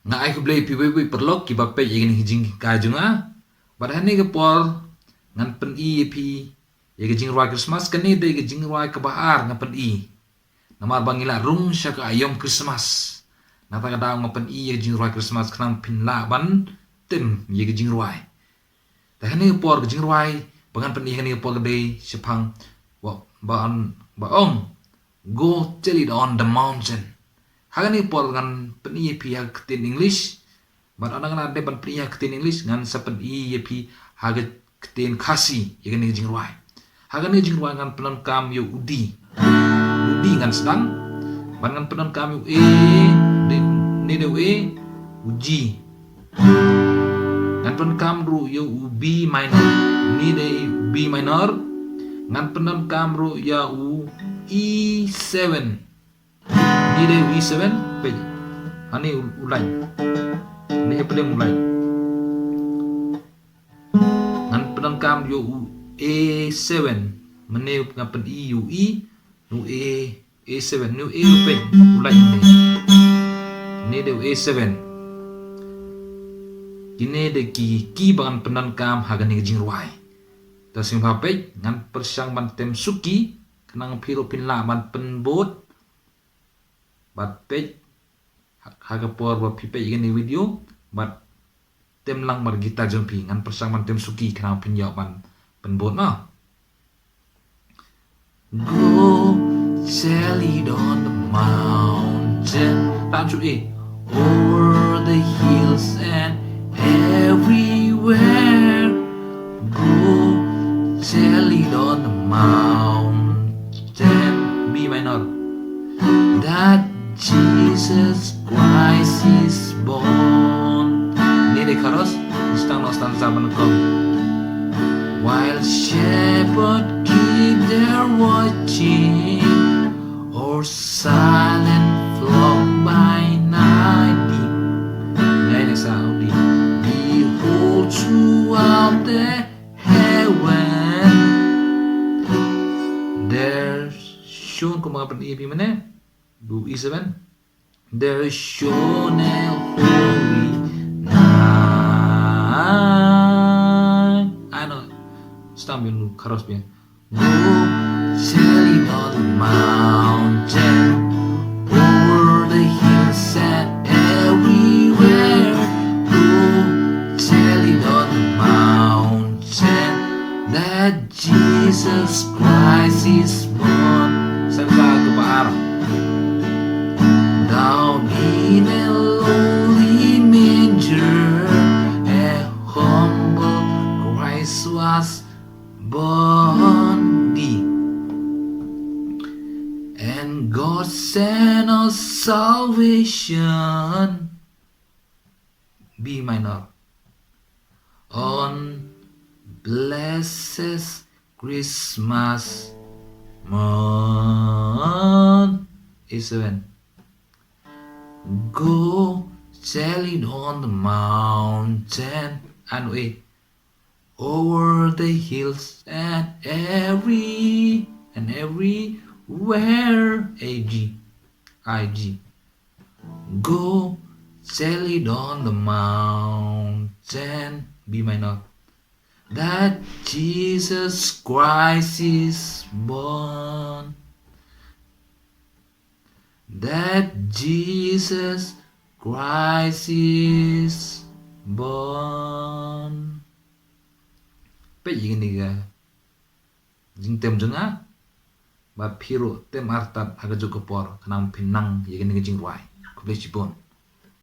ngai ku blei pi we perlok ki bape yegin hijing ka junga badhani ke por ngan pen I pi yegi jing roi Christmas kani de yegi jing roi ke bahar ngan pen I namar bangila rung shaka ayom Christmas nata ka daw ngapen I yegi jing roi Christmas khnam pin la ban tem yegi jing roi tahani ke por ke jing roi bangan pen I hani ke por ke de sepang ba ong go tell it on the mountain hagani por ngan pen I pi hag tin English but anang na de ban pen I hag tin English ngan sa pen I pi hag tin khasi yegani jing roi hagani jing roi ngan penon kam yo udi ngan sedang ban ngan penon kam yo de ne de uji ngan pen kam ru yo B minor ni de B minor ngan penon kam ru ya E7 ni de E7 pe ani ulai ni pedem ulai ngan penon kam yo A7 mene ngapen I U I nu A7 nu A pe ulai ni de A7 kini de ki bangan penon kam hagani jing roi ta sim pha pe ngan persang ban tem suki kenang phiro pin la ban pen bot bat pe haga por ba pi pe igani video bat tem lang mar gita jompi ngan persang ban tem suki kenang pin yaw ban pen bot na go tell it on the mountain tam chu over the hills and everywhere go tell it on the mountain B minor that Jesus Christ is born ni de chorus stang no stanza ban while shepherd keep their watching or silent flock by night Saudi behold throughout the heaven there's shown ko mga pen mana bu E7 there's shown a holy night ano stam yung chorus bien go tell it on the mountain over the hills and everywhere that Jesus Christ is born Santa Kupar down in a lowly manger a humble Christ was born and God sent us salvation B minor on blessed Christmas morn A7 go tell it on the mountain and over the hills and everywhere IG go tell it on the mountain B minor that Jesus Christ is born that Jesus Christ is born pe yini ga jing tem junga ba phiro tem artat aga joko por kanam pinang yini ga jing wai ko le chipon